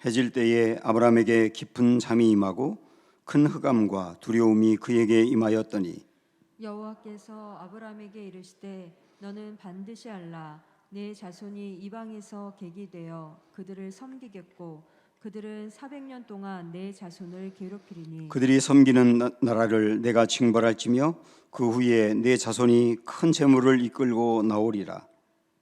해질 때에 아브라함에게 깊은 잠이 임하고 큰 흑암과 두려움이 그에게 임하였더니 여호와께서 아브라함에게 이르시되 너는 반드시 알라 내 자손이 이방에서 객이 되어 그들을 섬기겠고 그들은 400년 동안 내 자손을 괴롭히리니 그들이 섬기는 나라를 내가 징벌할지며 그 후에 내 자손이 큰 재물을 이끌고 나오리라.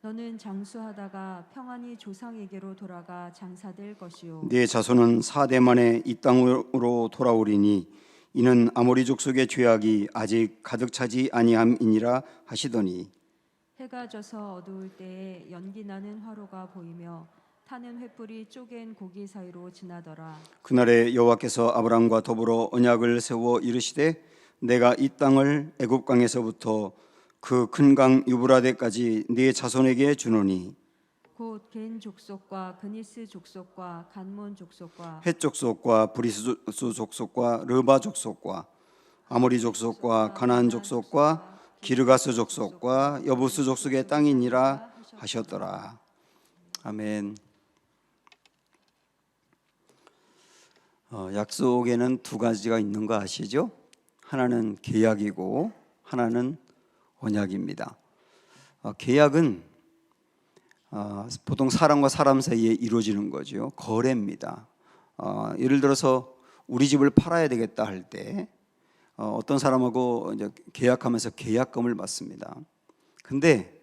너는 장수하다가 평안히 조상에게로 돌아가 장사될 것이요 내 자손은 4대 만에 이 땅으로 돌아오리니 이는 아모리 족속의 죄악이 아직 가득 차지 아니함이니라 하시더니 해가 져서 어두울 때에 연기 나는 화로가 보이며 타는 횃불이 쪼갠 고기 사이로 지나더라. 그날에 여호와께서 아브라함과 더불어 언약을 세워 이르시되 내가 이 땅을 애굽 강에서부터 그 큰 강 유브라데까지 네 자손에게 주노니 곧 겐 족속과 그니스 족속과 간몬 족속과 헷 족속과 브리스 족속과 르바 족속과 아모리 족속과 가나안 족속과 기르가스 족속과 여부스 족속의 땅이니라 하셨더라. 아멘. 약속에는 두 가지가 있는 거 아시죠? 하나는 계약이고 하나는 언약입니다. 계약은 보통 사람과 사람 사이에 이루어지는 거죠. 거래입니다. 예를 들어서 우리 집을 팔아야 되겠다 할 때 어떤 사람하고 이제 계약하면서 계약금을 받습니다. 근데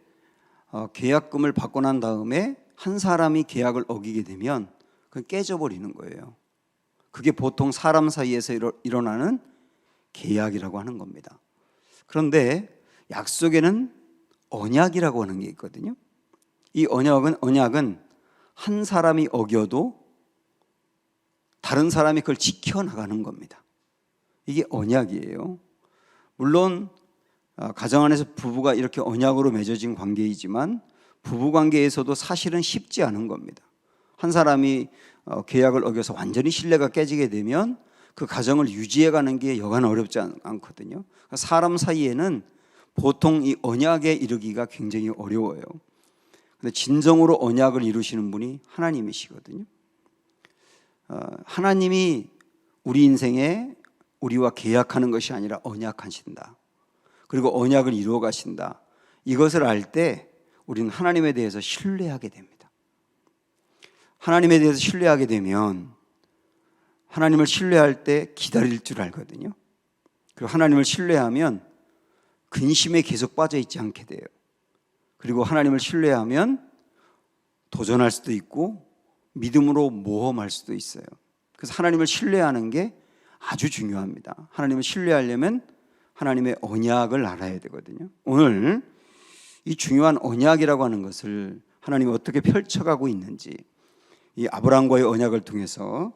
계약금을 받고 난 다음에 한 사람이 계약을 어기게 되면 그건 깨져버리는 거예요. 그게 보통 사람 사이에서 일어나는 계약이라고 하는 겁니다. 그런데 약속에는 언약이라고 하는 게 있거든요. 이 언약은 한 사람이 어겨도 다른 사람이 그걸 지켜나가는 겁니다. 이게 언약이에요. 물론 가정 안에서 부부가 이렇게 언약으로 맺어진 관계이지만 부부 관계에서도 사실은 쉽지 않은 겁니다. 한 사람이 계약을 어겨서 완전히 신뢰가 깨지게 되면 그 가정을 유지해가는 게 여간 어렵지 않거든요. 사람 사이에는 보통 이 언약에 이르기가 굉장히 어려워요. 근데 진정으로 언약을 이루시는 분이 하나님이시거든요. 하나님이 우리 인생에 우리와 계약하는 것이 아니라 언약하신다. 그리고 언약을 이루어 가신다. 이것을 알 때 우리는 하나님에 대해서 신뢰하게 됩니다. 하나님에 대해서 신뢰하게 되면 하나님을 신뢰할 때 기다릴 줄 알거든요. 그리고 하나님을 신뢰하면 근심에 계속 빠져 있지 않게 돼요. 그리고 하나님을 신뢰하면 도전할 수도 있고 믿음으로 모험할 수도 있어요. 그래서 하나님을 신뢰하는 게 아주 중요합니다. 하나님을 신뢰하려면 하나님의 언약을 알아야 되거든요. 오늘 이 중요한 언약이라고 하는 것을 하나님이 어떻게 펼쳐가고 있는지 이 아브라함과의 언약을 통해서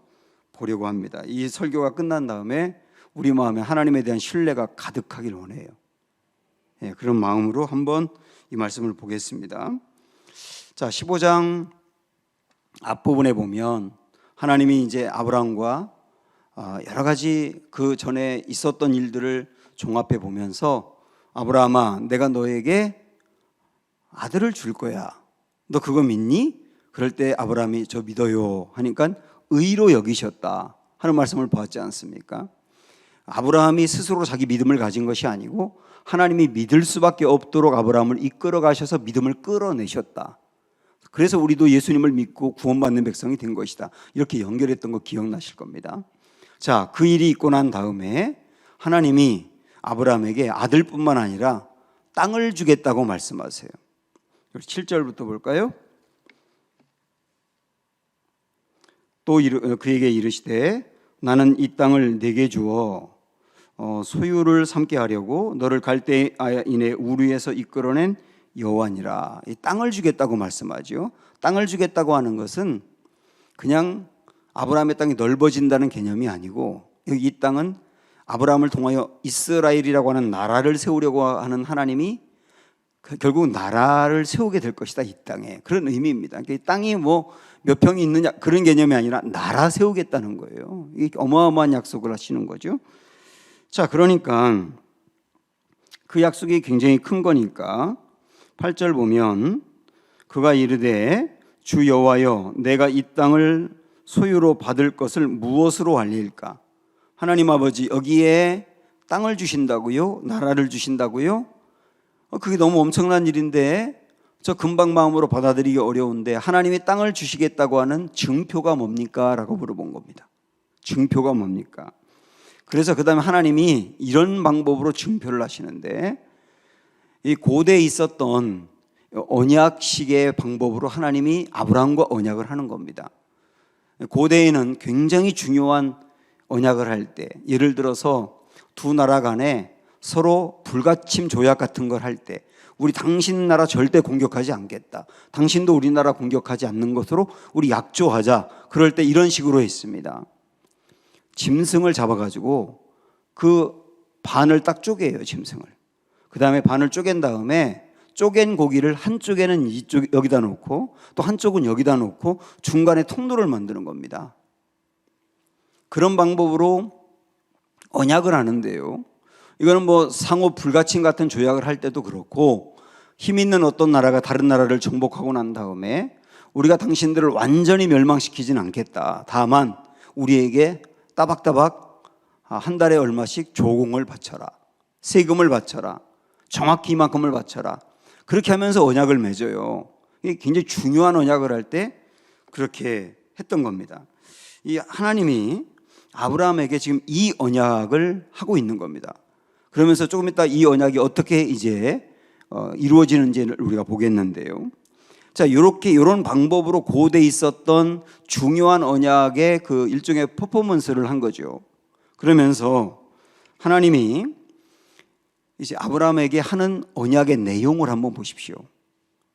보려고 합니다. 이 설교가 끝난 다음에 우리 마음에 하나님에 대한 신뢰가 가득하길 원해요. 그런 마음으로 한번 이 말씀을 보겠습니다. 자, 15장 앞부분에 보면 하나님이 이제 아브라함과 여러 가지 그 전에 있었던 일들을 종합해 보면서 아브라함아, 내가 너에게 아들을 줄 거야. 너 그거 믿니? 그럴 때 아브라함이 저 믿어요 하니까 의로 여기셨다 하는 말씀을 보았지 않습니까? 아브라함이 스스로 자기 믿음을 가진 것이 아니고 하나님이 믿을 수밖에 없도록 아브라함을 이끌어 가셔서 믿음을 끌어내셨다. 그래서 우리도 예수님을 믿고 구원받는 백성이 된 것이다. 이렇게 연결했던 거 기억나실 겁니다. 자, 그 일이 있고 난 다음에 하나님이 아브라함에게 아들뿐만 아니라 땅을 주겠다고 말씀하세요. 7절부터 볼까요? 또 그에게 이르시되 나는 이 땅을 내게 주어 소유를 삼게 하려고 너를 갈대아인의 우르에서 이끌어낸 여호와니라. 이 땅을 주겠다고 말씀하죠. 땅을 주겠다고 하는 것은 그냥 아브라함의 땅이 넓어진다는 개념이 아니고 이 땅은 아브라함을 통하여 이스라엘이라고 하는 나라를 세우려고 하는 하나님이 결국 나라를 세우게 될 것이다. 이 땅에 그런 의미입니다. 이 땅이 뭐 몇 평이 있느냐 그런 개념이 아니라 나라 세우겠다는 거예요. 이게 어마어마한 약속을 하시는 거죠. 자, 그러니까 그 약속이 굉장히 큰 거니까 8절 보면 그가 이르되 주 여호와여 내가 이 땅을 소유로 받을 것을 무엇으로 알릴까? 하나님 아버지 여기에 땅을 주신다고요? 나라를 주신다고요? 그게 너무 엄청난 일인데 저 금방 마음으로 받아들이기 어려운데 하나님이 땅을 주시겠다고 하는 증표가 뭡니까? 라고 물어본 겁니다. 증표가 뭡니까? 그래서 그 다음에 하나님이 이런 방법으로 증표를 하시는데 이 고대에 있었던 언약식의 방법으로 하나님이 아브라함과 언약을 하는 겁니다. 고대에는 굉장히 중요한 언약을 할 때, 예를 들어서 두 나라 간에 서로 불가침 조약 같은 걸 할 때, 우리 당신 나라 절대 공격하지 않겠다, 당신도 우리나라 공격하지 않는 것으로 우리 약조하자, 그럴 때 이런 식으로 했습니다. 짐승을 잡아가지고 그 반을 딱 쪼개요, 짐승을. 그 다음에 반을 쪼갠 다음에 쪼갠 고기를 한쪽에는 이쪽 여기다 놓고 또 한쪽은 여기다 놓고 중간에 통로를 만드는 겁니다. 그런 방법으로 언약을 하는데요, 이거는 뭐 상호 불가침 같은 조약을 할 때도 그렇고, 힘 있는 어떤 나라가 다른 나라를 정복하고 난 다음에 우리가 당신들을 완전히 멸망시키진 않겠다, 다만 우리에게 따박따박 한 달에 얼마씩 조공을 바쳐라, 세금을 바쳐라, 정확히 이만큼을 바쳐라, 그렇게 하면서 언약을 맺어요. 이게 굉장히 중요한 언약을 할 때 그렇게 했던 겁니다. 이 하나님이 아브라함에게 지금 이 언약을 하고 있는 겁니다. 그러면서 조금 이따 이 언약이 어떻게 이제 이루어지는지를 우리가 보겠는데요. 자, 이런 방법으로 고대에 있었던 중요한 언약의 그 일종의 퍼포먼스를 한 거죠. 그러면서 하나님이 이제 아브라함에게 하는 언약의 내용을 한번 보십시오.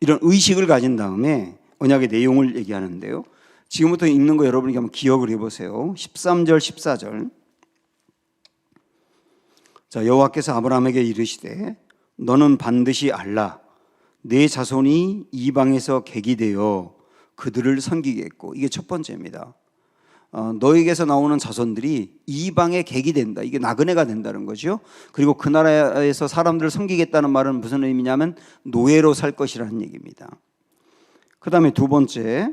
이런 의식을 가진 다음에 언약의 내용을 얘기하는데요, 지금부터 읽는 거 여러분이 한번 기억을 해보세요. 13절 14절. 자, 여호와께서 아브라함에게 이르시되 너는 반드시 알라, 내 자손이 이방에서 객이 되어 그들을 섬기겠고, 이게 첫 번째입니다. 너에게서 나오는 자손들이 이방의 객이 된다, 이게 나그네가 된다는 거죠. 그리고 그 나라에서 사람들을 섬기겠다는 말은 무슨 의미냐면 노예로 살 것이라는 얘기입니다. 그 다음에 두 번째,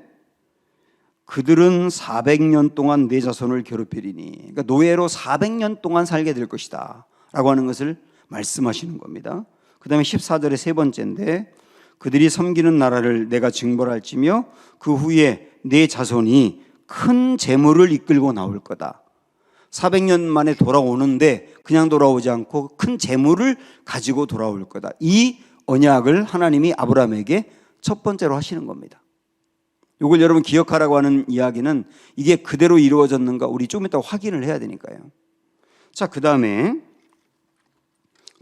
그들은 400년 동안 내 자손을 괴롭히리니, 그러니까 노예로 400년 동안 살게 될 것이다 라고 하는 것을 말씀하시는 겁니다. 그 다음에 14절의 세 번째인데, 그들이 섬기는 나라를 내가 징벌할지며 그 후에 내 자손이 큰 재물을 이끌고 나올 거다. 400년 만에 돌아오는데 그냥 돌아오지 않고 큰 재물을 가지고 돌아올 거다. 이 언약을 하나님이 아브라함에게 첫 번째로 하시는 겁니다. 이걸 여러분 기억하라고 하는 이야기는 이게 그대로 이루어졌는가 우리 좀 이따 확인을 해야 되니까요. 자, 그 다음에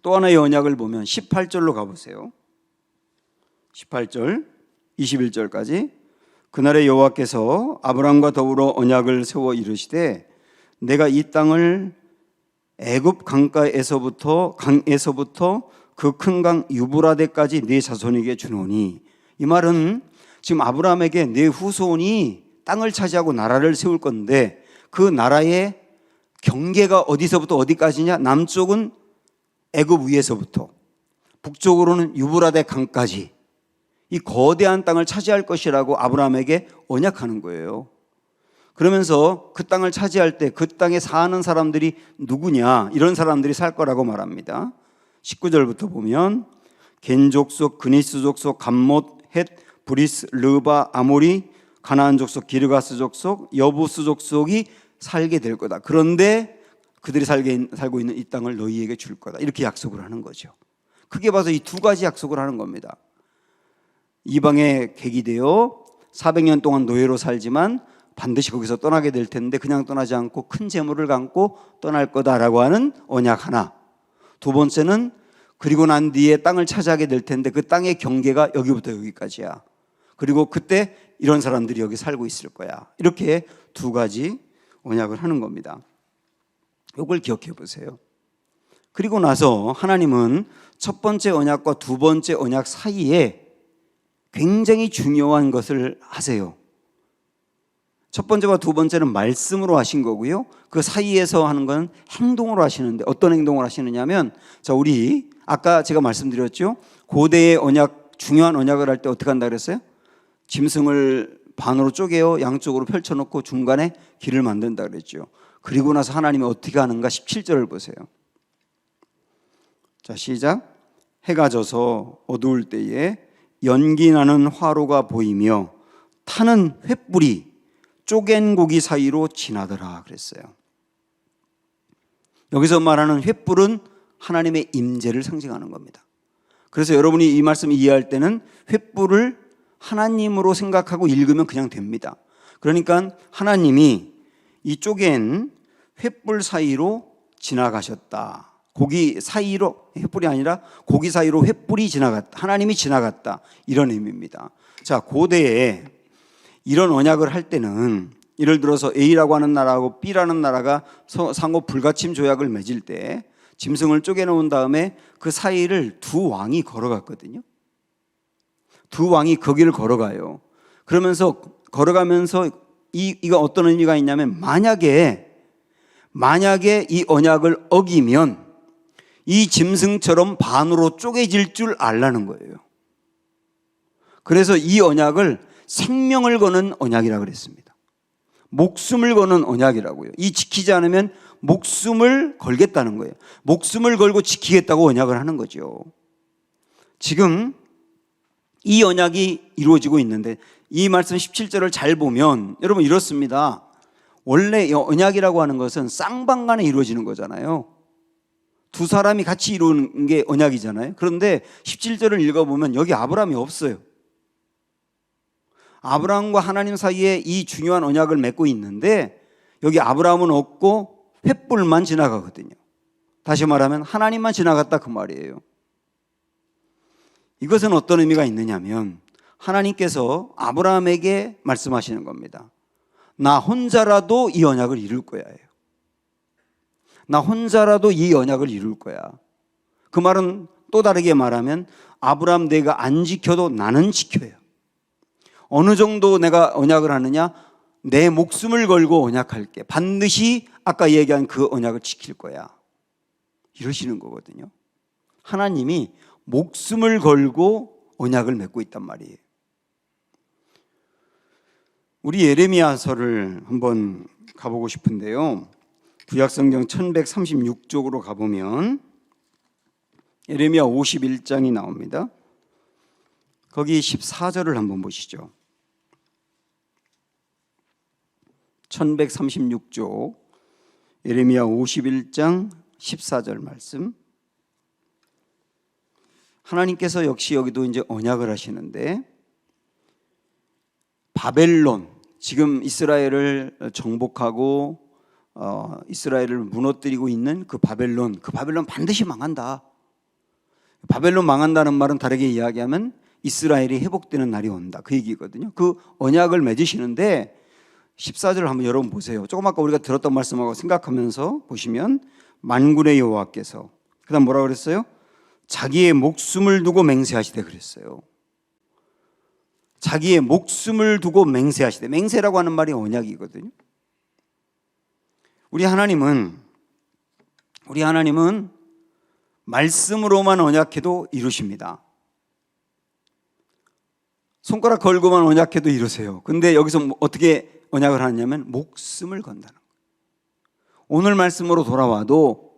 또 하나의 언약을 보면 18절로 가보세요. 18절 21절까지. 그날에 여호와께서 아브라함과 더불어 언약을 세워 이르시되 내가 이 땅을 애굽 강가에서부터 그 큰 강 유브라데까지 네 자손에게 주노니, 이 말은 지금 아브라함에게 내 후손이 땅을 차지하고 나라를 세울 건데 그 나라의 경계가 어디서부터 어디까지냐? 남쪽은 애굽 위에서부터 북쪽으로는 유브라데 강까지 이 거대한 땅을 차지할 것이라고 아브라함에게 언약하는 거예요. 그러면서 그 땅을 차지할 때 그 땅에 사는 사람들이 누구냐? 이런 사람들이 살 거라고 말합니다. 19절부터 보면 겐 족속, 그니스 족속, 감못, 헷, 브리스, 르바, 아모리, 가나안 족속, 기르가스 족속, 여부스 족속이 살게 될 거다. 그런데 그들이 살고 있는 이 땅을 너희에게 줄 거다. 이렇게 약속을 하는 거죠. 크게 봐서 이 두 가지 약속을 하는 겁니다. 이방의 객이 되어 400년 동안 노예로 살지만 반드시 거기서 떠나게 될 텐데 그냥 떠나지 않고 큰 재물을 감고 떠날 거다라고 하는 언약 하나. 두 번째는 그리고 난 뒤에 땅을 차지하게 될 텐데 그 땅의 경계가 여기부터 여기까지야. 그리고 그때 이런 사람들이 여기 살고 있을 거야. 이렇게 두 가지 언약을 하는 겁니다. 이걸 기억해 보세요. 그리고 나서 하나님은 첫 번째 언약과 두 번째 언약 사이에 굉장히 중요한 것을 하세요. 첫 번째와 두 번째는 말씀으로 하신 거고요. 그 사이에서 하는 건 행동으로 하시는데 어떤 행동을 하시느냐면, 자, 우리 아까 제가 말씀드렸죠. 고대의 언약, 중요한 언약을 할 때 어떻게 한다 그랬어요? 짐승을 반으로 쪼개어 양쪽으로 펼쳐놓고 중간에 길을 만든다 그랬죠. 그리고 나서 하나님이 어떻게 하는가 17절을 보세요. 자, 시작. 해가 져서 어두울 때에 연기 나는 화로가 보이며 타는 횃불이 쪼갠 고기 사이로 지나더라 그랬어요. 여기서 말하는 횃불은 하나님의 임재를 상징하는 겁니다. 그래서 여러분이 이 말씀 이해할 때는 횃불을 하나님으로 생각하고 읽으면 그냥 됩니다. 그러니까 하나님이 이 쪼갠 횃불 사이로 지나가셨다. 고기 사이로, 횃불이 아니라 고기 사이로 횃불이 지나갔다. 하나님이 지나갔다. 이런 의미입니다. 자, 고대에 이런 언약을 할 때는 예를 들어서 A라고 하는 나라하고 B라는 나라가 상호 불가침 조약을 맺을 때 짐승을 쪼개놓은 다음에 그 사이를 두 왕이 걸어갔거든요. 두 왕이 거기를 걸어가요. 그러면서 걸어가면서 이거 어떤 의미가 있냐면 만약에 이 언약을 어기면 이 짐승처럼 반으로 쪼개질 줄 알라는 거예요. 그래서 이 언약을 생명을 거는 언약이라고 그랬습니다. 목숨을 거는 언약이라고요. 이 지키지 않으면 목숨을 걸겠다는 거예요. 목숨을 걸고 지키겠다고 언약을 하는 거죠. 지금 이 언약이 이루어지고 있는데 이 말씀 17절을 잘 보면 여러분 이렇습니다. 원래 언약이라고 하는 것은 쌍방간에 이루어지는 거잖아요. 두 사람이 같이 이루는 게 언약이잖아요. 그런데 17절을 읽어보면 여기 아브라함이 없어요. 아브라함과 하나님 사이에 이 중요한 언약을 맺고 있는데 여기 아브라함은 없고 횃불만 지나가거든요. 다시 말하면 하나님만 지나갔다 그 말이에요. 이것은 어떤 의미가 있느냐면 하나님께서 아브라함에게 말씀하시는 겁니다. 나 혼자라도 이 언약을 이룰 거야. 나 혼자라도 이 언약을 이룰 거야. 그 말은 또 다르게 말하면 아브라함 내가 안 지켜도 나는 지켜요. 어느 정도 내가 언약을 하느냐? 내 목숨을 걸고 언약할게. 반드시 아까 얘기한 그 언약을 지킬 거야. 이러시는 거거든요. 하나님이 목숨을 걸고 언약을 맺고 있단 말이에요. 우리 예레미야서를 한번 가보고 싶은데요. 구약성경 1136쪽으로 가보면 예레미야 51장이 나옵니다. 거기 14절을 한번 보시죠. 1136쪽 예레미야 51장 14절 말씀. 하나님께서 역시 여기도 이제 언약을 하시는데 바벨론, 지금 이스라엘을 정복하고 이스라엘을 무너뜨리고 있는 그 바벨론 반드시 망한다. 바벨론 망한다는 말은 다르게 이야기하면 이스라엘이 회복되는 날이 온다. 그 얘기거든요. 그 언약을 맺으시는데 14절을 한번 여러분 보세요. 조금 아까 우리가 들었던 말씀하고 생각하면서 보시면 만군의 여호와께서 그다음 뭐라고 그랬어요? 자기의 목숨을 두고 맹세하시되 그랬어요. 자기의 목숨을 두고 맹세하시되, 맹세라고 하는 말이 언약이거든요. 우리 하나님은 말씀으로만 언약해도 이루십니다. 손가락 걸고만 언약해도 이루세요. 근데 여기서 어떻게 언약을 하냐면 목숨을 건다는 거예요. 오늘 말씀으로 돌아와도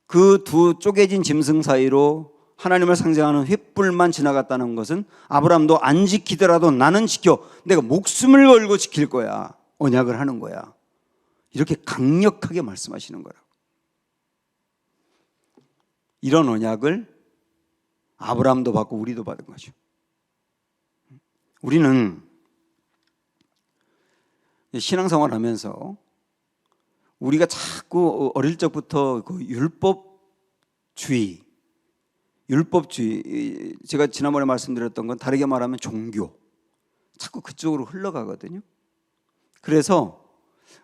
그 두 쪼개진 짐승 사이로 하나님을 상징하는 횃불만 지나갔다는 것은 아브라함도 안 지키더라도 나는 지켜. 내가 목숨을 걸고 지킬 거야. 언약을 하는 거야. 이렇게 강력하게 말씀하시는 거라고. 이런 언약을 아브라함도 받고 우리도 받은 거죠. 우리는 신앙생활 하면서 우리가 자꾸 어릴 적부터 그 율법주의, 제가 지난번에 말씀드렸던 건 다르게 말하면 종교, 자꾸 그쪽으로 흘러가거든요. 그래서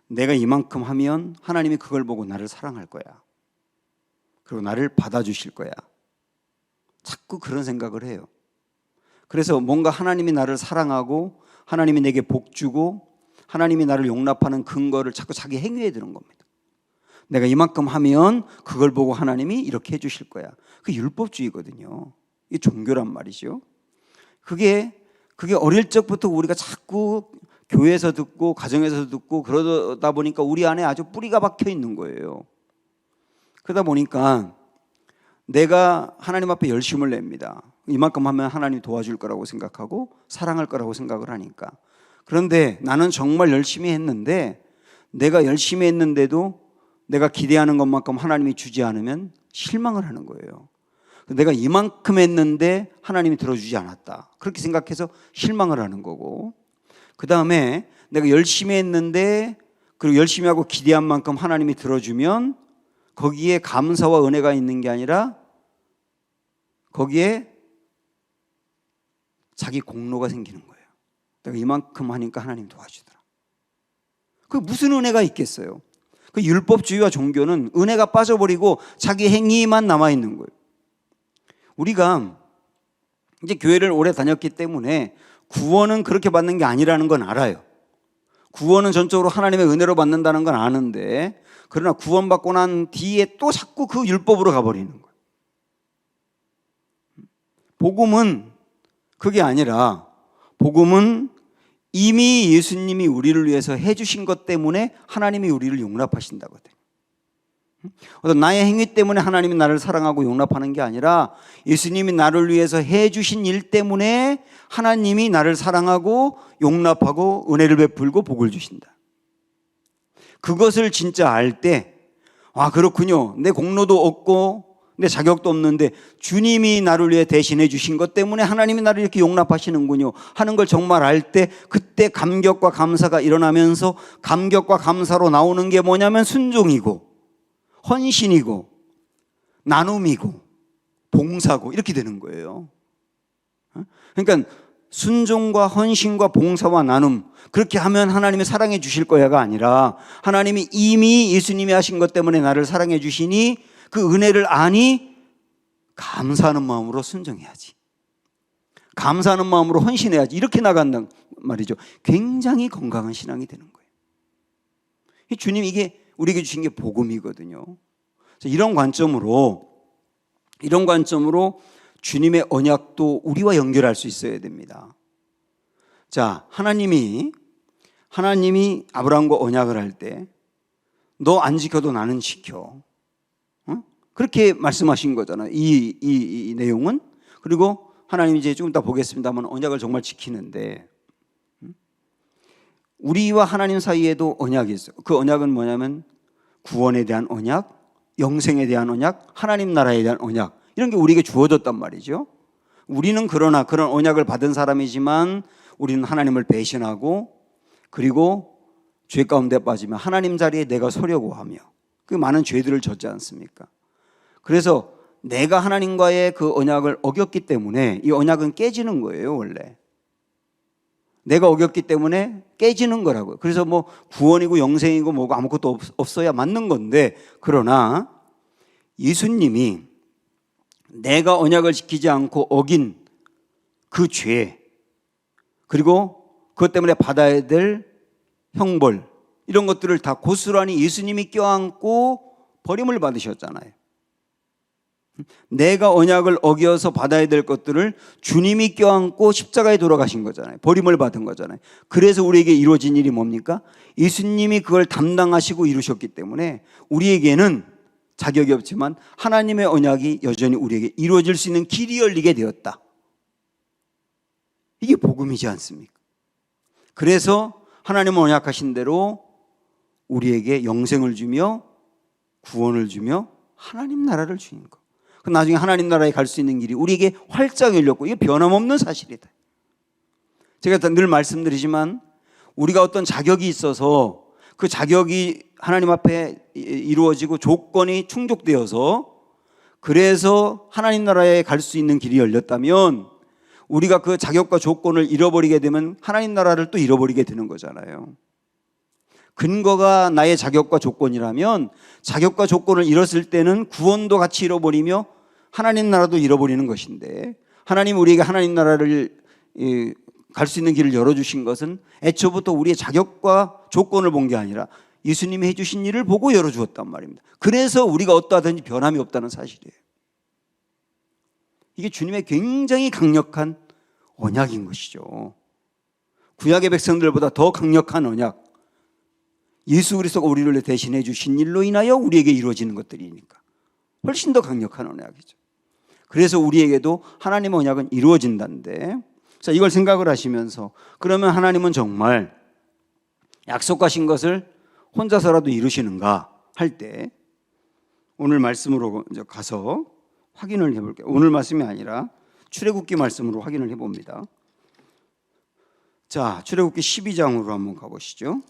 내가 이만큼 하면 하나님이 그걸 보고 나를 사랑할 거야. 그리고 나를 받아주실 거야. 자꾸 그런 생각을 해요. 그래서 뭔가 하나님이 나를 사랑하고 하나님이 내게 복 주고 하나님이 나를 용납하는 근거를 자꾸 자기 행위에 드는 겁니다. 내가 이만큼 하면 그걸 보고 하나님이 이렇게 해주실 거야. 그게 율법주의거든요. 이게 종교란 말이죠. 그게 그게 어릴 적부터 우리가 자꾸 교회에서 듣고 가정에서 듣고 그러다 보니까 우리 안에 아주 뿌리가 박혀 있는 거예요. 그러다 보니까 내가 하나님 앞에 열심을 냅니다. 이만큼 하면 하나님이 도와줄 거라고 생각하고 사랑할 거라고 생각을 하니까. 그런데 나는 정말 열심히 했는데 내가 열심히 했는데도 내가 기대하는 것만큼 하나님이 주지 않으면 실망을 하는 거예요. 내가 이만큼 했는데 하나님이 들어주지 않았다. 그렇게 생각해서 실망을 하는 거고, 그 다음에 내가 열심히 했는데 그리고 열심히 하고 기대한 만큼 하나님이 들어주면 거기에 감사와 은혜가 있는 게 아니라 거기에 자기 공로가 생기는 거예요. 내가 이만큼 하니까 하나님 도와주더라. 그 무슨 은혜가 있겠어요? 그 율법주의와 종교는 은혜가 빠져버리고 자기 행위만 남아있는 거예요. 우리가 이제 교회를 오래 다녔기 때문에 구원은 그렇게 받는 게 아니라는 건 알아요. 구원은 전적으로 하나님의 은혜로 받는다는 건 아는데, 그러나 구원받고 난 뒤에 또 자꾸 그 율법으로 가버리는 거예요. 복음은 그게 아니라, 복음은 이미 예수님이 우리를 위해서 해주신 것 때문에 하나님이 우리를 용납하신다거든요. 어떤 나의 행위 때문에 하나님이 나를 사랑하고 용납하는 게 아니라 예수님이 나를 위해서 해주신 일 때문에 하나님이 나를 사랑하고 용납하고 은혜를 베풀고 복을 주신다. 그것을 진짜 알 때, 아, 그렇군요. 내 공로도 없고 내 자격도 없는데 주님이 나를 위해 대신해 주신 것 때문에 하나님이 나를 이렇게 용납하시는군요 하는 걸 정말 알 때, 그때 감격과 감사가 일어나면서 감격과 감사로 나오는 게 뭐냐면 순종이고 헌신이고 나눔이고 봉사고 이렇게 되는 거예요. 그러니까 순종과 헌신과 봉사와 나눔, 그렇게 하면 하나님이 사랑해 주실 거야가 아니라 하나님이 이미 예수님이 하신 것 때문에 나를 사랑해 주시니 그 은혜를 아니 감사하는 마음으로 순종해야지, 감사하는 마음으로 헌신해야지, 이렇게 나간단 말이죠. 굉장히 건강한 신앙이 되는 거예요. 주님, 이게 우리에게 주신 게 복음이거든요. 이런 관점으로 주님의 언약도 우리와 연결할 수 있어야 됩니다. 자, 하나님이 아브라함과 언약을 할 때 너 안 지켜도 나는 지켜, 그렇게 말씀하신 거잖아요. 이 내용은. 그리고 하나님이 이제 좀 이따 보겠습니다만 언약을 정말 지키는데, 우리와 하나님 사이에도 언약이 있어요. 그 언약은 뭐냐면 구원에 대한 언약, 영생에 대한 언약, 하나님 나라에 대한 언약, 이런 게 우리에게 주어졌단 말이죠. 우리는 그러나 그런 언약을 받은 사람이지만 우리는 하나님을 배신하고 그리고 죄 가운데 빠지면 하나님 자리에 내가 서려고 하며 그 많은 죄들을 졌지 않습니까? 그래서 내가 하나님과의 그 언약을 어겼기 때문에 이 언약은 깨지는 거예요. 원래 내가 어겼기 때문에 깨지는 거라고요. 그래서 뭐 구원이고 영생이고 뭐고 아무것도 없어야 맞는 건데, 그러나 예수님이 내가 언약을 지키지 않고 어긴 그 죄, 그리고 그것 때문에 받아야 될 형벌, 이런 것들을 다 고스란히 예수님이 껴안고 버림을 받으셨잖아요. 내가 언약을 어겨서 받아야 될 것들을 주님이 껴안고 십자가에 돌아가신 거잖아요. 버림을 받은 거잖아요. 그래서 우리에게 이루어진 일이 뭡니까? 예수님이 그걸 담당하시고 이루셨기 때문에 우리에게는 자격이 없지만 하나님의 언약이 여전히 우리에게 이루어질 수 있는 길이 열리게 되었다. 이게 복음이지 않습니까? 그래서 하나님은 언약하신 대로 우리에게 영생을 주며 구원을 주며 하나님 나라를 주는 것. 나중에 하나님 나라에 갈 수 있는 길이 우리에게 활짝 열렸고, 이게 변함없는 사실이다. 제가 늘 말씀드리지만 우리가 어떤 자격이 있어서 그 자격이 하나님 앞에 이루어지고 조건이 충족되어서 그래서 하나님 나라에 갈 수 있는 길이 열렸다면, 우리가 그 자격과 조건을 잃어버리게 되면 하나님 나라를 또 잃어버리게 되는 거잖아요. 근거가 나의 자격과 조건이라면 자격과 조건을 잃었을 때는 구원도 같이 잃어버리며 하나님 나라도 잃어버리는 것인데, 하나님 우리에게 하나님 나라를 갈 수 있는 길을 열어주신 것은 애초부터 우리의 자격과 조건을 본 게 아니라 예수님이 해주신 일을 보고 열어주었단 말입니다. 그래서 우리가 어떠하든지 변함이 없다는 사실이에요. 이게 주님의 굉장히 강력한 언약인 것이죠. 구약의 백성들보다 더 강력한 언약, 예수 그리스도가 우리를 대신해 주신 일로 인하여 우리에게 이루어지는 것들이니까 훨씬 더 강력한 언약이죠. 그래서 우리에게도 하나님의 언약은 이루어진다는데, 자, 이걸 생각을 하시면서 그러면 하나님은 정말 약속하신 것을 혼자서라도 이루시는가 할 때 오늘 말씀으로 이제 가서 확인을 해볼게요. 오늘 말씀이 아니라 출애굽기 말씀으로 확인을 해봅니다. 자, 출애굽기 12장으로 한번 가보시죠.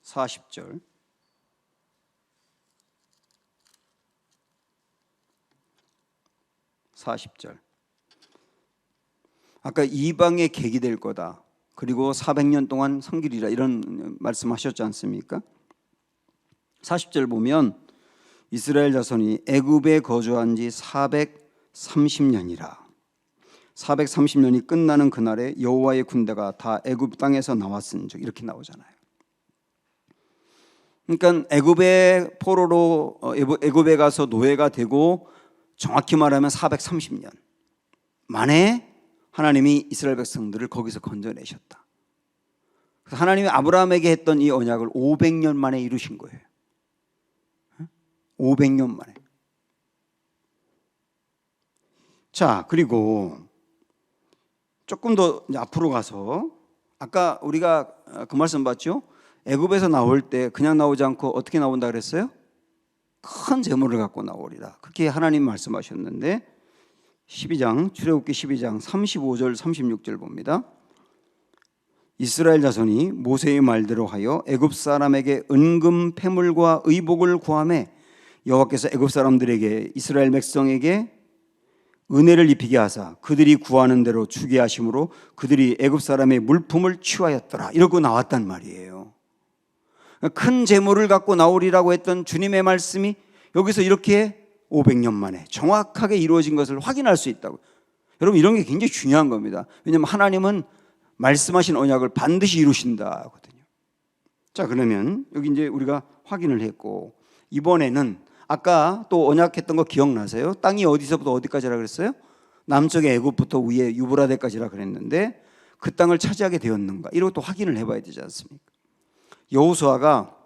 40절. 아까 이방의 객이 될 거다. 그리고 400년 동안 섬기리라 이런 말씀하셨지 않습니까? 40절 보면 이스라엘 자손이 애굽에 거주한 지 430년이라. 430년이 끝나는 그날에 여호와의 군대가 다 애굽 땅에서 나왔은즉 이렇게 나오잖아요. 그러니까 애굽의 포로로 애굽에 가서 노예가 되고 정확히 말하면 430년 만에 하나님이 이스라엘 백성들을 거기서 건져내셨다. 그래서 하나님이 아브라함에게 했던 이 언약을 500년 만에 이루신 거예요. 500년 만에. 자, 그리고 조금 더 앞으로 가서 아까 우리가 그 말씀 봤죠? 애굽에서 나올 때 그냥 나오지 않고 어떻게 나온다 그랬어요? 큰 재물을 갖고 나오리라. 그렇게 하나님 말씀하셨는데 12장 출애굽기 12장 35절 36절 봅니다. 이스라엘 자손이 모세의 말대로 하여 애굽 사람에게 은금 패물과 의복을 구하매 여호와께서 애굽 사람들에게 이스라엘 백성에게 은혜를 입히게 하사 그들이 구하는 대로 주게 하심으로 그들이 애굽 사람의 물품을 취하였더라. 이러고 나왔단 말이에요. 큰 재물을 갖고 나오리라고 했던 주님의 말씀이 여기서 이렇게 500년 만에 정확하게 이루어진 것을 확인할 수 있다고. 여러분, 이런 게 굉장히 중요한 겁니다. 왜냐하면 하나님은 말씀하신 언약을 반드시 이루신다 하거든요. 자, 그러면 여기 이제 우리가 확인을 했고, 이번에는 아까 또 언약했던 거 기억나세요? 땅이 어디서부터 어디까지라 그랬어요? 남쪽의 애굽부터 위에 유브라데까지라 그랬는데 그 땅을 차지하게 되었는가? 이것도 확인을 해봐야 되지 않습니까? 여호수아가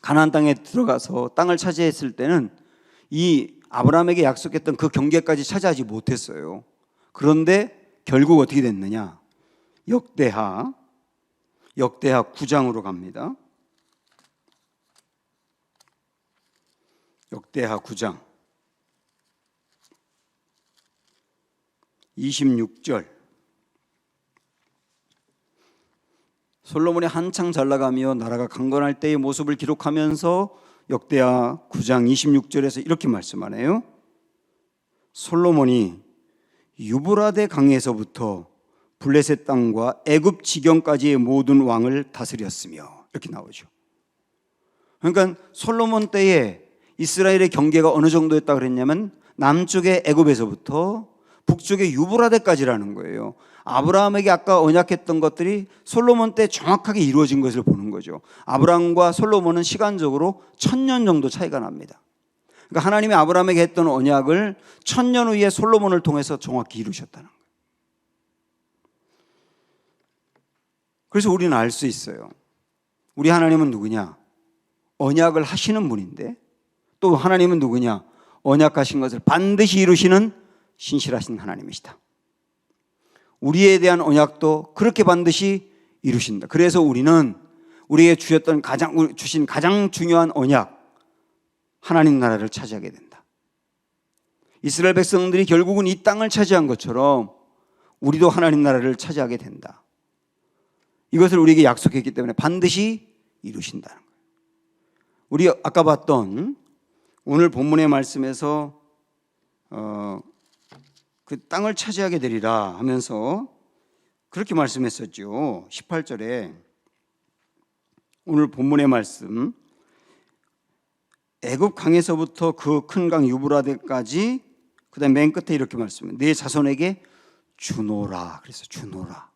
가나안 땅에 들어가서 땅을 차지했을 때는 이 아브라함에게 약속했던 그 경계까지 차지하지 못했어요. 그런데 결국 어떻게 됐느냐? 역대하 9장으로 갑니다. 역대하 9장 26절. 솔로몬이 한창 잘나가며 나라가 강건할 때의 모습을 기록하면서 역대하 9장 26절에서 이렇게 말씀하네요. 솔로몬이 유브라데 강에서부터 블레셋 땅과 애굽 지경까지의 모든 왕을 다스렸으며 이렇게 나오죠. 그러니까 솔로몬 때에 이스라엘의 경계가 어느 정도였다 그랬냐면 남쪽의 애굽에서부터 북쪽의 유브라데까지라는 거예요. 아브라함에게 아까 언약했던 것들이 솔로몬 때 정확하게 이루어진 것을 보는 거죠. 아브라함과 솔로몬은 시간적으로 1000년 정도 차이가 납니다. 그러니까 하나님이 아브라함에게 했던 언약을 1000년 후에 솔로몬을 통해서 정확히 이루셨다는 거예요. 그래서 우리는 알 수 있어요. 우리 하나님은 누구냐? 언약을 하시는 분인데 또 하나님은 누구냐? 언약하신 것을 반드시 이루시는 신실하신 하나님이시다. 우리에 대한 언약도 그렇게 반드시 이루신다. 그래서 우리는 우리에게 주신 가장 중요한 언약, 하나님 나라를 차지하게 된다. 이스라엘 백성들이 결국은 이 땅을 차지한 것처럼 우리도 하나님 나라를 차지하게 된다. 이것을 우리에게 약속했기 때문에 반드시 이루신다는 거예요. 우리 아까 봤던 오늘 본문의 말씀에서 그 땅을 차지하게 되리라 하면서 그렇게 말씀했었죠. 18절에 오늘 본문의 말씀, 애굽 강에서부터 그 큰 강 유브라데까지, 그다음 맨 끝에 이렇게 말씀해요. 내 자손에게 주노라. 그래서 주노라.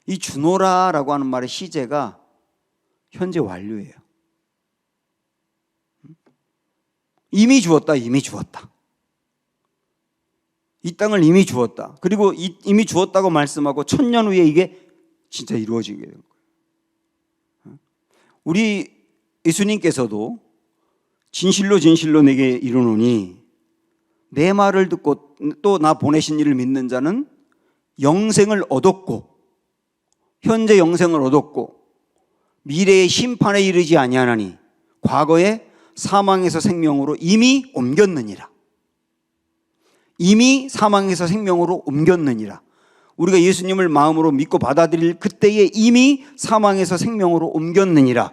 이 주노라라고 하는 말의 시제가 현재 완료예요. 이미 주었다, 이미 주었다. 이 땅을 이미 주었다. 그리고 이미 주었다고 말씀하고 1000년 후에 이게 진짜 이루어지게 된 거예요. 우리 예수님께서도 진실로 진실로 내게 이르노니 내 말을 듣고 또 나 보내신 이를 믿는 자는 영생을 얻었고 현재 영생을 얻었고 미래의 심판에 이르지 아니하나니 과거에 사망에서 생명으로 이미 옮겼느니라. 이미 사망에서 생명으로 옮겼느니라. 우리가 예수님을 마음으로 믿고 받아들일 그때에 이미 사망에서 생명으로 옮겼느니라.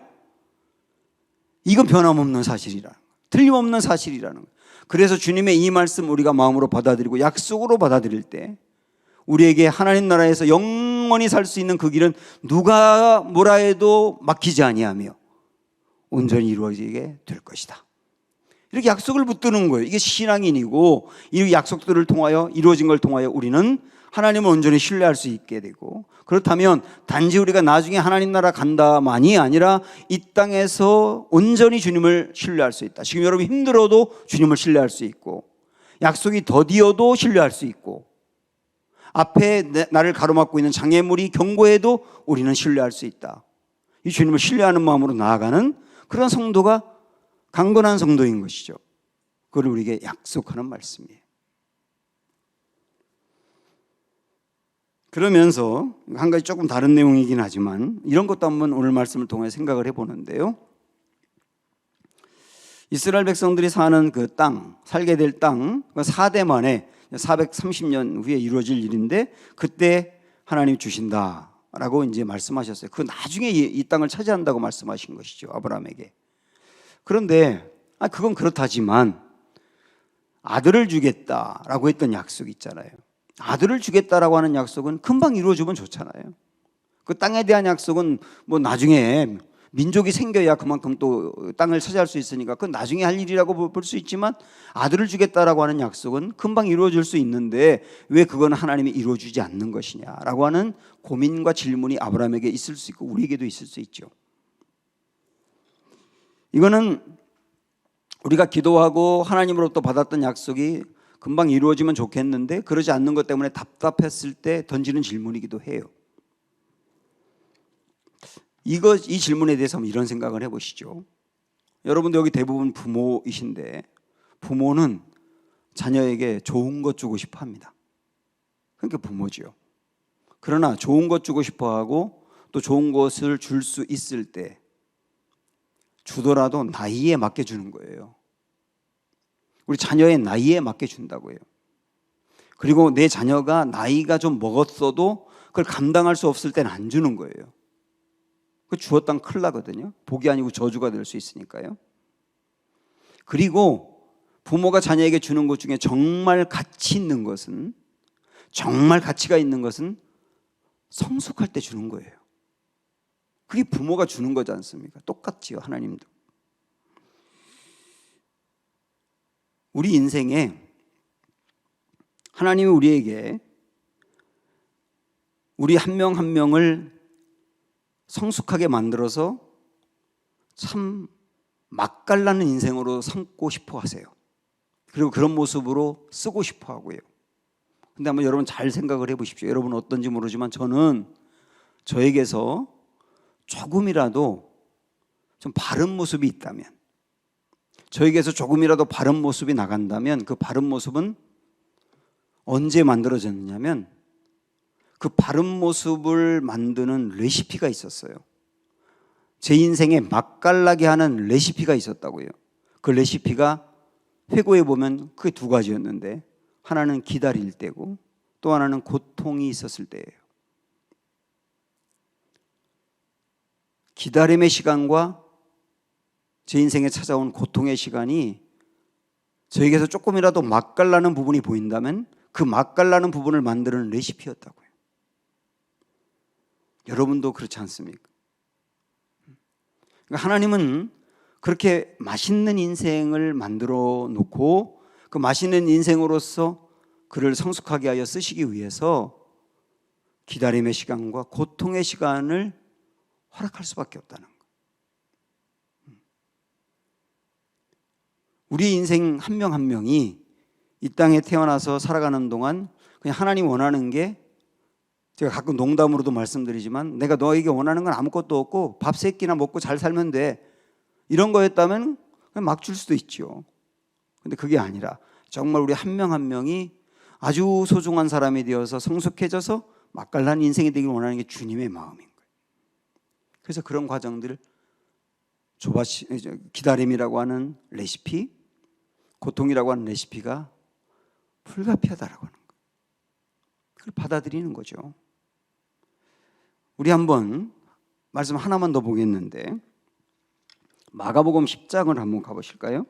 이건 변함없는 사실이라, 틀림없는 사실이라는 거예요. 그래서 주님의 이 말씀 우리가 마음으로 받아들이고 약속으로 받아들일 때 우리에게 하나님 나라에서 영원히 살 수 있는 그 길은 누가 뭐라 해도 막히지 아니하며 온전히 이루어지게 될 것이다. 이렇게 약속을 붙드는 거예요. 이게 신앙인이고 이 약속들을 통하여 이루어진 걸 통하여 우리는 하나님을 온전히 신뢰할 수 있게 되고, 그렇다면 단지 우리가 나중에 하나님 나라 간다만이 아니라 이 땅에서 온전히 주님을 신뢰할 수 있다. 지금 여러분 힘들어도 주님을 신뢰할 수 있고 약속이 더디어도 신뢰할 수 있고 앞에 나를 가로막고 있는 장애물이 경고해도 우리는 신뢰할 수 있다. 이 주님을 신뢰하는 마음으로 나아가는 그런 성도가 강건한 성도인 것이죠. 그걸 우리에게 약속하는 말씀이에요. 그러면서 한 가지 조금 다른 내용이긴 하지만 이런 것도 한번 오늘 말씀을 통해 생각을 해보는데요. 이스라엘 백성들이 사는 그 땅, 살게 될 땅, 4대 만에 430년 후에 이루어질 일인데 그때 하나님이 주신다라고 이제 말씀하셨어요. 그 나중에 이 땅을 차지한다고 말씀하신 것이죠, 아브라함에게. 그런데 그건 그렇다지만 아들을 주겠다라고 했던 약속이 있잖아요. 아들을 주겠다라고 하는 약속은 금방 이루어지면 좋잖아요. 그 땅에 대한 약속은 뭐 나중에 민족이 생겨야 그만큼 또 땅을 차지할 수 있으니까 그건 나중에 할 일이라고 볼 수 있지만 아들을 주겠다라고 하는 약속은 금방 이루어질 수 있는데 왜 그건 하나님이 이루어주지 않는 것이냐라고 하는 고민과 질문이 아브라함에게 있을 수 있고 우리에게도 있을 수 있죠. 이거는 우리가 기도하고 하나님으로부터 받았던 약속이 금방 이루어지면 좋겠는데 그러지 않는 것 때문에 답답했을 때 던지는 질문이기도 해요. 이 질문에 대해서 한번 이런 생각을 해보시죠. 여러분도 여기 대부분 부모이신데 부모는 자녀에게 좋은 것 주고 싶어 합니다. 그러니까 부모지요. 그러나 좋은 것 주고 싶어 하고 또 좋은 것을 줄 수 있을 때 주더라도 나이에 맞게 주는 거예요. 우리 자녀의 나이에 맞게 준다고요. 그리고 내 자녀가 나이가 좀 먹었어도 그걸 감당할 수 없을 때는 안 주는 거예요. 그 주었다면 큰일 나거든요. 복이 아니고 저주가 될 수 있으니까요. 그리고 부모가 자녀에게 주는 것 중에 정말 가치 있는 것은, 정말 가치가 있는 것은 성숙할 때 주는 거예요. 그게 부모가 주는 거지 않습니까? 똑같지요, 하나님도. 우리 인생에 하나님이 우리에게 우리 한 명 한 명을 성숙하게 만들어서 참 맛깔나는 인생으로 삼고 싶어 하세요. 그리고 그런 모습으로 쓰고 싶어 하고요. 근데 한번 여러분 잘 생각을 해보십시오. 여러분 어떤지 모르지만 저는 저에게서 조금이라도 좀 바른 모습이 있다면, 저에게서 조금이라도 바른 모습이 나간다면 그 바른 모습은 언제 만들어졌느냐면 그 바른 모습을 만드는 레시피가 있었어요. 제 인생에 맛깔나게 하는 레시피가 있었다고요. 그 레시피가 회고해 보면 그게 두 가지였는데 하나는 기다릴 때고 또 하나는 고통이 있었을 때예요. 기다림의 시간과 제 인생에 찾아온 고통의 시간이 저에게서 조금이라도 맛깔나는 부분이 보인다면 그 맛깔나는 부분을 만드는 레시피였다고요. 여러분도 그렇지 않습니까? 그러니까 하나님은 그렇게 맛있는 인생을 만들어 놓고 그 맛있는 인생으로서 그를 성숙하게 하여 쓰시기 위해서 기다림의 시간과 고통의 시간을 허락할 수밖에 없다는 거예요. 우리 인생 한 명 한 명이 이 땅에 태어나서 살아가는 동안 그냥 하나님 원하는 게, 제가 가끔 농담으로도 말씀드리지만 내가 너에게 원하는 건 아무것도 없고 밥 세 끼나 먹고 잘 살면 돼, 이런 거였다면 그냥 막 줄 수도 있죠. 근데 그게 아니라 정말 우리 한 명 한 명이 아주 소중한 사람이 되어서 성숙해져서 맛깔난 인생이 되길 원하는 게 주님의 마음인 거예요. 그래서 그런 과정들을 기다림이라고 하는 레시피, 고통이라고 하는 레시피가 불가피하다라고 하는 거예요. 그걸 받아들이는 거죠. 우리 한번 말씀 하나만 더 보겠는데, 마가복음 10장을 한번 가보실까요?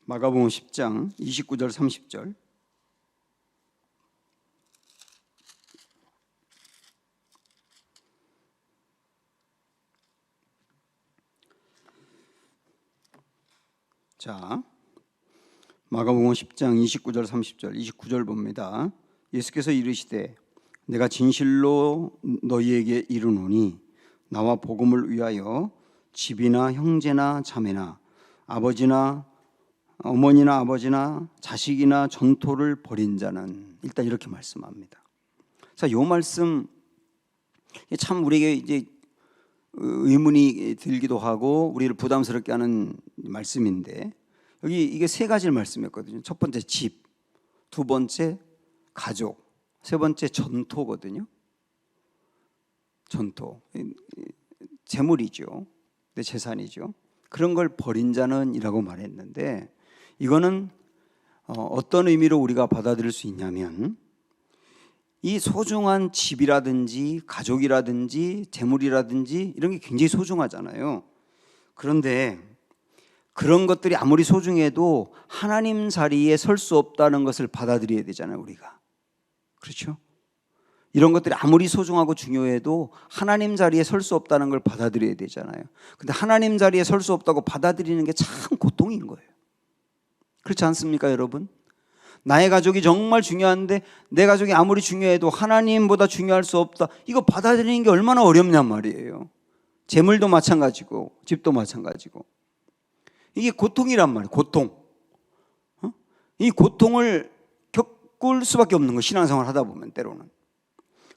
마가복음 10장 29절 30절. 자, 마가복음 10장 29절 30절, 29절 봅니다. 예수께서 이르시되 내가 진실로 너희에게 이르노니 나와 복음을 위하여 집이나 형제나 자매나 아버지나 어머니나 아버지나 자식이나 전토를 벌인 자는, 일단 이렇게 말씀합니다. 자, 요 말씀 참 우리에게 이제 의문이 들기도 하고 우리를 부담스럽게 하는 말씀인데, 여기 이게 세 가지 말씀이었거든요. 첫 번째 집, 두 번째 가족, 세 번째 전토거든요. 전토, 재물이죠. 내 재산이죠. 그런 걸 버린 자는 이라고 말했는데, 이거는 어떤 의미로 우리가 받아들일 수 있냐면, 이 소중한 집이라든지 가족이라든지 재물이라든지 이런 게 굉장히 소중하잖아요. 그런데 그런 것들이 아무리 소중해도 하나님 자리에 설 수 없다는 것을 받아들여야 되잖아요, 우리가. 그렇죠? 이런 것들이 아무리 소중하고 중요해도 하나님 자리에 설 수 없다는 걸 받아들여야 되잖아요. 근데 하나님 자리에 설 수 없다고 받아들이는 게 참 고통인 거예요. 그렇지 않습니까, 여러분? 나의 가족이 정말 중요한데 내 가족이 아무리 중요해도 하나님보다 중요할 수 없다, 이거 받아들이는 게 얼마나 어렵냔 말이에요. 재물도 마찬가지고 집도 마찬가지고. 이게 고통이란 말이에요. 고통. 이 고통을 겪을 수밖에 없는 거, 신앙생활 하다 보면 때로는.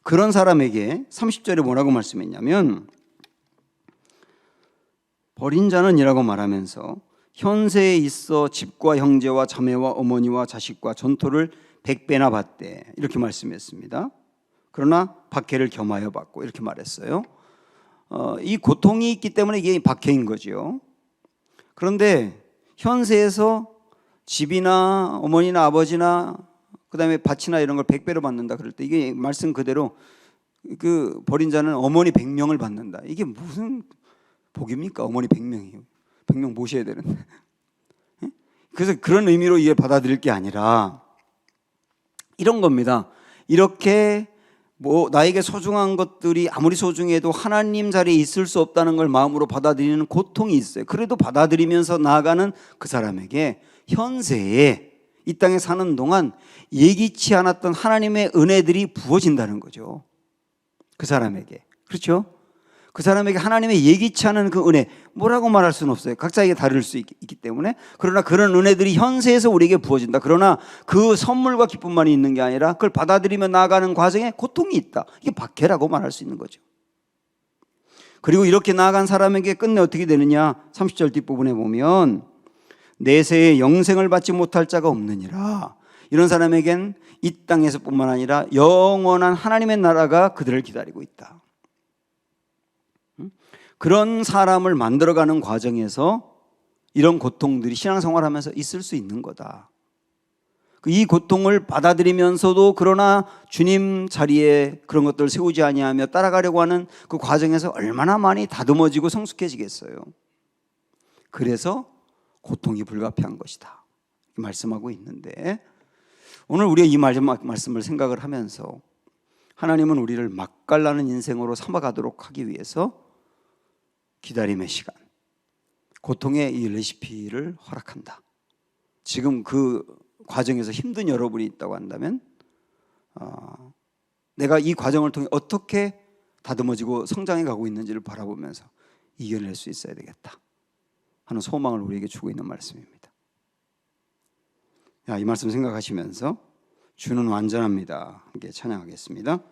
그런 사람에게 30절에 뭐라고 말씀했냐면, 버린 자는 이라고 말하면서 현세에 있어 집과 형제와 자매와 어머니와 자식과 전토를 100배나 받되, 이렇게 말씀했습니다. 그러나 박해를 겸하여 받고, 이렇게 말했어요. 이 고통이 있기 때문에 이게 박해인 거죠. 그런데 현세에서 집이나 어머니나 아버지나 그다음에 밭이나 이런 걸 100배로 받는다 그럴 때, 이게 말씀 그대로 그 버린 자는 어머니 100명을 받는다. 이게 무슨 복입니까? 어머니 100명이요. 100명 모셔야 되는데. 그래서 그런 의미로 이게 받아들일 게 아니라 이런 겁니다. 이렇게 나에게 소중한 것들이 아무리 소중해도 하나님 자리에 있을 수 없다는 걸 마음으로 받아들이는 고통이 있어요. 그래도 받아들이면서 나아가는 그 사람에게 현세에 이 땅에 사는 동안 예기치 않았던 하나님의 은혜들이 부어진다는 거죠. 그 사람에게. 그렇죠? 그 사람에게 하나님의 예기치 않은 그 은혜, 뭐라고 말할 수는 없어요. 각자에게 다를 수 있기 때문에. 그러나 그런 은혜들이 현세에서 우리에게 부어진다. 그러나 그 선물과 기쁨만이 있는 게 아니라 그걸 받아들이며 나아가는 과정에 고통이 있다. 이게 박해라고 말할 수 있는 거죠. 그리고 이렇게 나아간 사람에게 끝내 어떻게 되느냐, 30절 뒷부분에 보면 내세에 영생을 받지 못할 자가 없느니라. 이런 사람에겐 이 땅에서뿐만 아니라 영원한 하나님의 나라가 그들을 기다리고 있다. 그런 사람을 만들어가는 과정에서 이런 고통들이 신앙생활하면서 있을 수 있는 거다. 이 고통을 받아들이면서도 그러나 주님 자리에 그런 것들을 세우지 아니하며 따라가려고 하는 그 과정에서 얼마나 많이 다듬어지고 성숙해지겠어요. 그래서 고통이 불가피한 것이다 말씀하고 있는데, 오늘 우리가 이 말씀을 생각을 하면서 하나님은 우리를 맛깔나는 인생으로 삼아가도록 하기 위해서 기다림의 시간, 고통의 이 레시피를 허락한다. 지금 그 과정에서 힘든 여러분이 있다고 한다면 내가 이 과정을 통해 어떻게 다듬어지고 성장해 가고 있는지를 바라보면서 이겨낼 수 있어야 되겠다 하는 소망을 우리에게 주고 있는 말씀입니다. 이 말씀 생각하시면서 주는 완전합니다. 함께 찬양하겠습니다.